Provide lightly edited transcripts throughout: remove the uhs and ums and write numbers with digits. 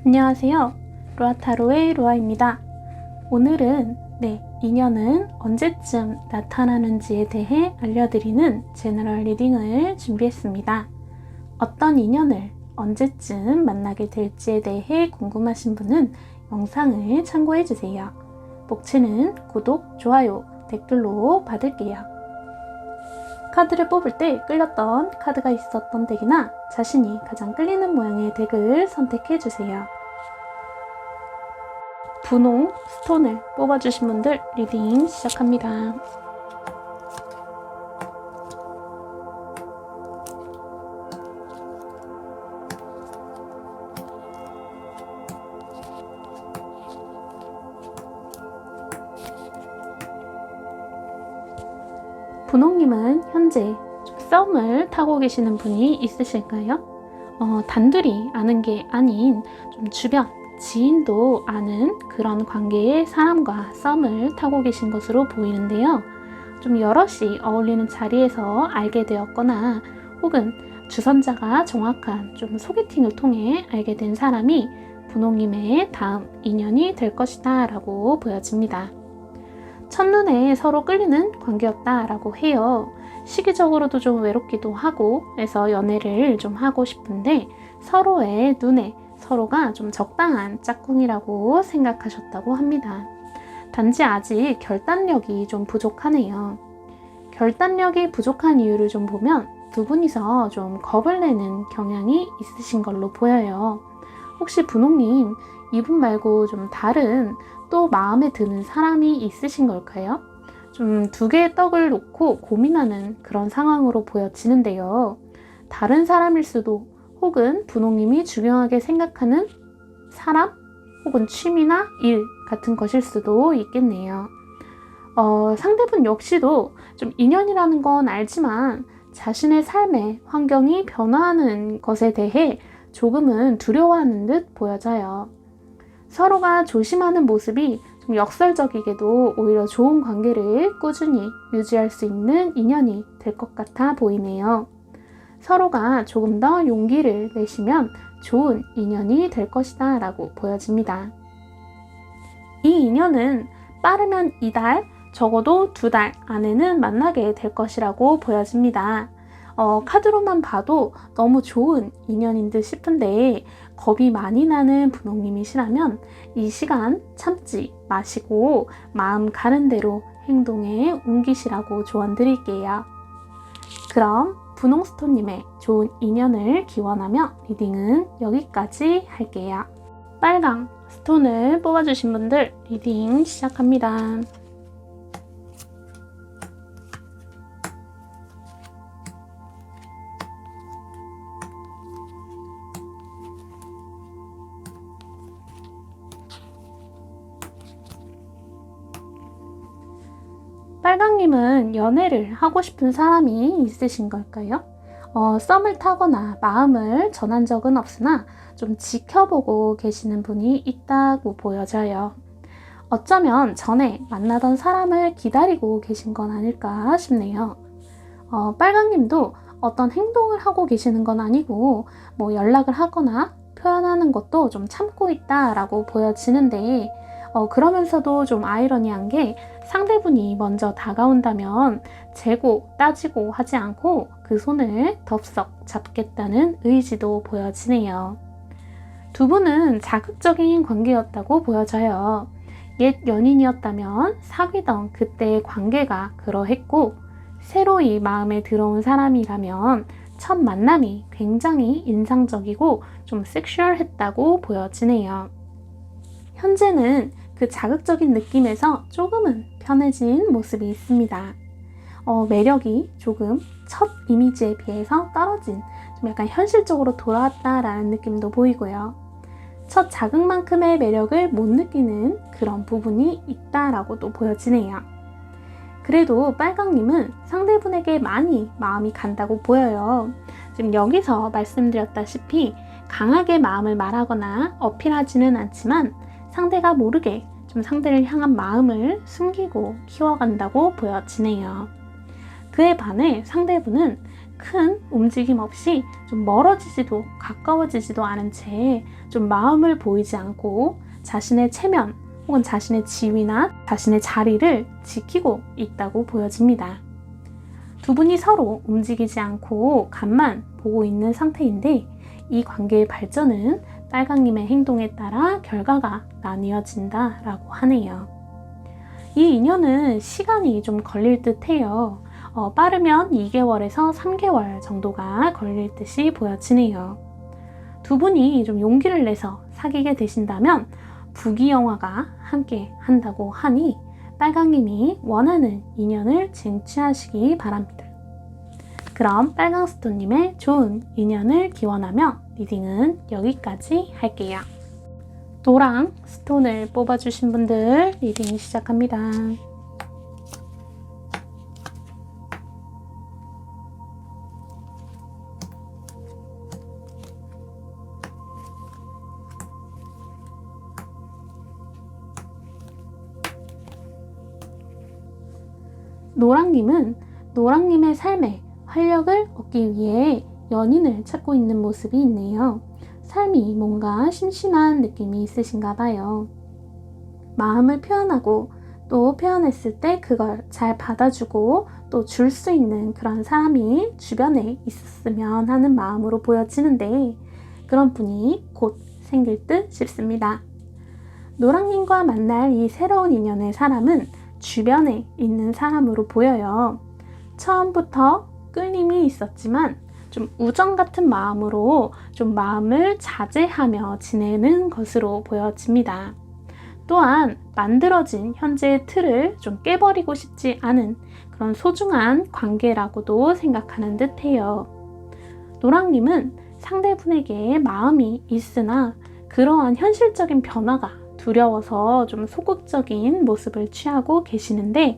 안녕하세요. 로아타로의 로아입니다. 오늘은 인연은 언제쯤 나타나는지에 대해 알려드리는 제너럴 리딩을 준비했습니다. 어떤 인연을 언제쯤 만나게 될지에 대해 궁금하신 분은 영상을 참고해주세요. 복채는 구독, 좋아요, 댓글로 받을게요. 카드를 뽑을 때 끌렸던 카드가 있었던 덱이나 자신이 가장 끌리는 모양의 덱을 선택해주세요. 분홍 스톤을 뽑아주신 분들 리딩 시작합니다. 분홍님은 현재 썸을 타고 계시는 분이 있으실까요? 단둘이 아는 게 아닌 좀 주변 지인도 아는 그런 관계의 사람과 썸을 타고 계신 것으로 보이는데요. 좀 여럿이 어울리는 자리에서 알게 되었거나 혹은 주선자가 정확한 좀 소개팅을 통해 알게 된 사람이 분홍님의 다음 인연이 될 것이다 라고 보여집니다. 첫눈에 서로 끌리는 관계였다 라고 해요. 시기적으로도 좀 외롭기도 하고 해서 연애를 좀 하고 싶은데 서로의 눈에 서로가 좀 적당한 짝꿍이라고 생각하셨다고 합니다. 단지 아직 결단력이 좀 부족하네요. 결단력이 부족한 이유를 좀 보면 두 분이서 좀 겁을 내는 경향이 있으신 걸로 보여요. 혹시 분홍님 이분 말고 좀 다른 또 마음에 드는 사람이 있으신 걸까요? 좀 두 개의 떡을 놓고 고민하는 그런 상황으로 보여지는데요. 다른 사람일 수도 혹은 분홍님이 중요하게 생각하는 사람 혹은 취미나 일 같은 것일 수도 있겠네요. 상대분 역시도 좀 인연이라는 건 알지만 자신의 삶의 환경이 변화하는 것에 대해 조금은 두려워하는 듯 보여져요. 서로가 조심하는 모습이 좀 역설적이게도 오히려 좋은 관계를 꾸준히 유지할 수 있는 인연이 될 것 같아 보이네요. 서로가 조금 더 용기를 내시면 좋은 인연이 될 것이다 라고 보여집니다. 이 인연은 빠르면 이달, 적어도 2달 안에는 만나게 될 것이라고 보여집니다. 카드로만 봐도 너무 좋은 인연인 듯 싶은데 겁이 많이 나는 분홍님이시라면 이 시간 참지 마시고 마음 가는 대로 행동에 옮기시라고 조언 드릴게요. 그럼 분홍스톤님의 좋은 인연을 기원하며 리딩은 여기까지 할게요. 빨강 스톤을 뽑아주신 분들 리딩 시작합니다. 빨강님은 연애를 하고 싶은 사람이 있으신 걸까요? 썸을 타거나 마음을 전한 적은 없으나 좀 지켜보고 계시는 분이 있다고 보여져요. 어쩌면 전에 만나던 사람을 기다리고 계신 건 아닐까 싶네요. 빨강님도 어떤 행동을 하고 계시는 건 아니고 연락을 하거나 표현하는 것도 좀 참고 있다라고 보여지는데 그러면서도 좀 아이러니한 게 상대분이 먼저 다가온다면 재고 따지고 하지 않고 그 손을 덥석 잡겠다는 의지도 보여지네요. 두 분은 자극적인 관계였다고 보여져요. 옛 연인이었다면 사귀던 그때의 관계가 그러했고 새로이 마음에 들어온 사람이라면 첫 만남이 굉장히 인상적이고 좀 섹슈얼했다고 보여지네요. 현재는 그 자극적인 느낌에서 조금은 편해진 모습이 있습니다. 매력이 조금 첫 이미지에 비해서 떨어진 좀 약간 현실적으로 돌아왔다라는 느낌도 보이고요. 첫 자극만큼의 매력을 못 느끼는 그런 부분이 있다라고도 보여지네요. 그래도 빨강님은 상대분에게 많이 마음이 간다고 보여요. 지금 여기서 말씀드렸다시피 강하게 마음을 말하거나 어필하지는 않지만 상대가 모르게 좀 상대를 향한 마음을 숨기고 키워간다고 보여지네요. 그에 반해 상대분은 큰 움직임 없이 좀 멀어지지도 가까워지지도 않은 채 좀 마음을 보이지 않고 자신의 체면 혹은 자신의 지위나 자신의 자리를 지키고 있다고 보여집니다. 두 분이 서로 움직이지 않고 간만 보고 있는 상태인데 이 관계의 발전은 빨강님의 행동에 따라 결과가 나뉘어진다라고 하네요. 이 인연은 시간이 좀 걸릴 듯 해요. 빠르면 2개월에서 3개월 정도가 걸릴 듯이 보여지네요. 두 분이 좀 용기를 내서 사귀게 되신다면 부귀영화가 함께 한다고 하니 빨강님이 원하는 인연을 쟁취하시기 바랍니다. 그럼 빨강스톤님의 좋은 인연을 기원하며 리딩은 여기까지 할게요. 노랑 스톤을 뽑아주신 분들 리딩 시작합니다. 노랑님의 삶에 활력을 얻기 위해 연인을 찾고 있는 모습이 있네요. 삶이 뭔가 심심한 느낌이 있으신가 봐요. 마음을 표현하고 또 표현했을 때 그걸 잘 받아주고 또 줄 수 있는 그런 사람이 주변에 있었으면 하는 마음으로 보여지는데 그런 분이 곧 생길 듯 싶습니다. 노랑님과 만날 이 새로운 인연의 사람은 주변에 있는 사람으로 보여요. 처음부터 끌림이 있었지만 좀 우정 같은 마음으로 좀 마음을 자제하며 지내는 것으로 보여집니다. 또한 만들어진 현재의 틀을 좀 깨버리고 싶지 않은 그런 소중한 관계라고도 생각하는 듯해요. 노랑님은 상대분에게 마음이 있으나 그러한 현실적인 변화가 두려워서 좀 소극적인 모습을 취하고 계시는데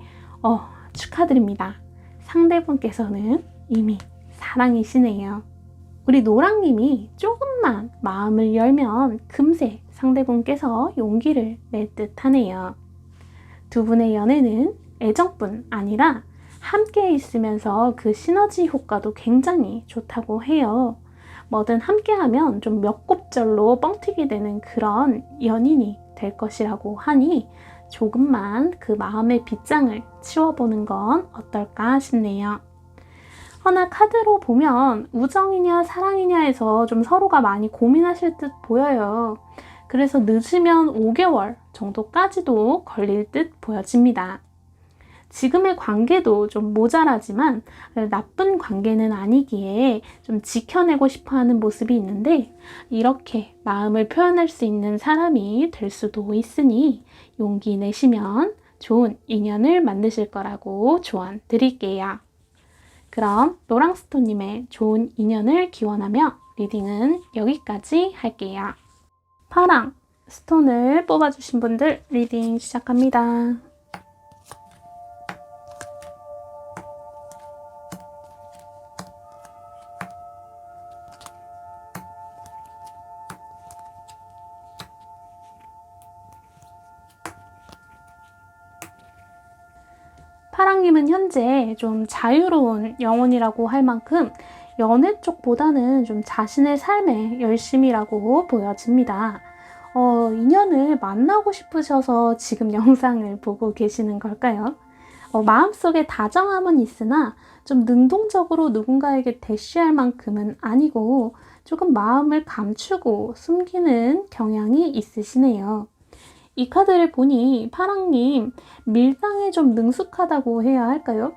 축하드립니다. 상대분께서는 이미 사랑이시네요. 우리 노랑님이 조금만 마음을 열면 금세 상대분께서 용기를 낼 듯 하네요. 두 분의 연애는 애정뿐 아니라 함께 있으면서 그 시너지 효과도 굉장히 좋다고 해요. 뭐든 함께하면 좀 몇 곱절로 뻥튀기 되는 그런 연인이 될 것이라고 하니 조금만 그 마음의 빗장을 치워보는 건 어떨까 싶네요. 허나 카드로 보면 우정이냐 사랑이냐에서 좀 서로가 많이 고민하실 듯 보여요. 그래서 늦으면 5개월 정도까지도 걸릴 듯 보여집니다. 지금의 관계도 좀 모자라지만 나쁜 관계는 아니기에 좀 지켜내고 싶어 하는 모습이 있는데 이렇게 마음을 표현할 수 있는 사람이 될 수도 있으니 용기 내시면 좋은 인연을 만드실 거라고 조언 드릴게요. 그럼 노랑스톤님의 좋은 인연을 기원하며 리딩은 여기까지 할게요. 파랑 스톤을 뽑아주신 분들 리딩 시작합니다. 파랑님은 현재 좀 자유로운 영혼이라고 할 만큼 연애 쪽보다는 좀 자신의 삶에 열심이라고 보여집니다. 인연을 만나고 싶으셔서 지금 영상을 보고 계시는 걸까요? 마음속에 다정함은 있으나 좀 능동적으로 누군가에게 대쉬할 만큼은 아니고 조금 마음을 감추고 숨기는 경향이 있으시네요. 이 카드를 보니 파랑님 밀당에 좀 능숙하다고 해야 할까요?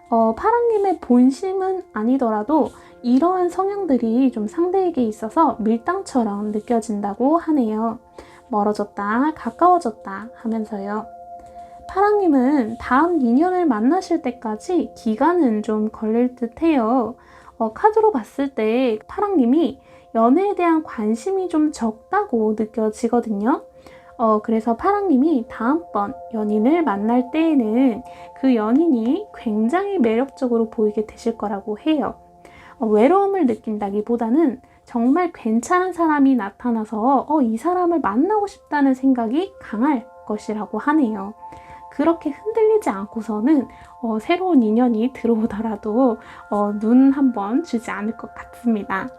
파랑님의 본심은 아니더라도 이러한 성향들이 좀 상대에게 있어서 밀당처럼 느껴진다고 하네요. 멀어졌다, 가까워졌다 하면서요. 파랑님은 다음 인연을 만나실 때까지 기간은 좀 걸릴 듯 해요. 카드로 봤을 때 파랑님이 연애에 대한 관심이 좀 적다고 느껴지거든요. 그래서 파랑님이 다음번 연인을 만날 때에는 그 연인이 굉장히 매력적으로 보이게 되실 거라고 해요. 외로움을 느낀다기보다는 정말 괜찮은 사람이 나타나서 이 사람을 만나고 싶다는 생각이 강할 것이라고 하네요. 그렇게 흔들리지 않고서는 새로운 인연이 들어오더라도 눈 한번 주지 않을 것 같습니다.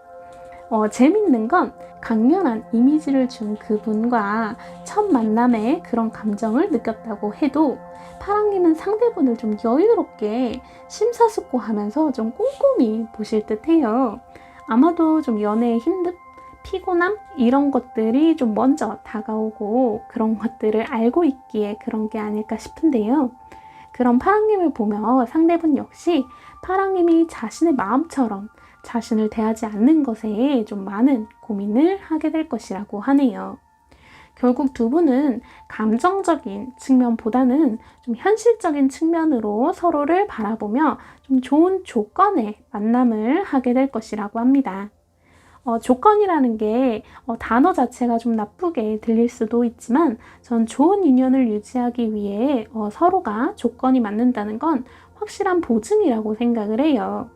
재밌는 건 강렬한 이미지를 준 그분과 첫 만남에 그런 감정을 느꼈다고 해도 파랑님은 상대분을 좀 여유롭게 심사숙고하면서 좀 꼼꼼히 보실 듯해요. 아마도 좀 연애의 힘듦, 피곤함 이런 것들이 좀 먼저 다가오고 그런 것들을 알고 있기에 그런 게 아닐까 싶은데요. 그런 파랑님을 보며 상대분 역시 파랑님이 자신의 마음처럼 자신을 대하지 않는 것에 좀 많은 고민을 하게 될 것이라고 하네요. 결국 두 분은 감정적인 측면보다는 좀 현실적인 측면으로 서로를 바라보며 좀 좋은 조건의 만남을 하게 될 것이라고 합니다. 조건이라는 게 단어 자체가 좀 나쁘게 들릴 수도 있지만 전 좋은 인연을 유지하기 위해 서로가 조건이 맞는다는 건 확실한 보증이라고 생각을 해요.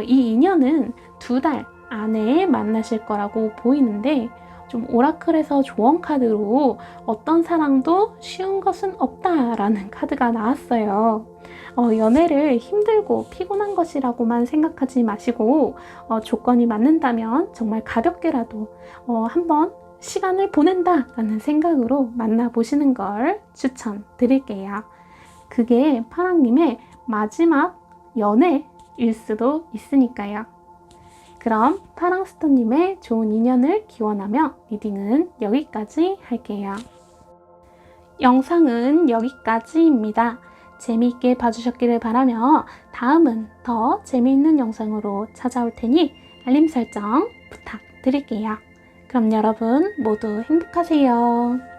이 인연은 2달 안에 만나실 거라고 보이는데 좀 오라클에서 조언 카드로 어떤 사랑도 쉬운 것은 없다라는 카드가 나왔어요. 연애를 힘들고 피곤한 것이라고만 생각하지 마시고 조건이 맞는다면 정말 가볍게라도 한번 시간을 보낸다라는 생각으로 만나보시는 걸 추천드릴게요. 그게 파랑님의 마지막 연애일 수도 있으니까요. 그럼 파랑스톤님의 좋은 인연을 기원하며 리딩은 여기까지 할게요. 영상은 여기까지입니다. 재미있게 봐주셨기를 바라며 다음은 더 재미있는 영상으로 찾아올 테니 알림 설정 부탁드릴게요. 그럼 여러분 모두 행복하세요.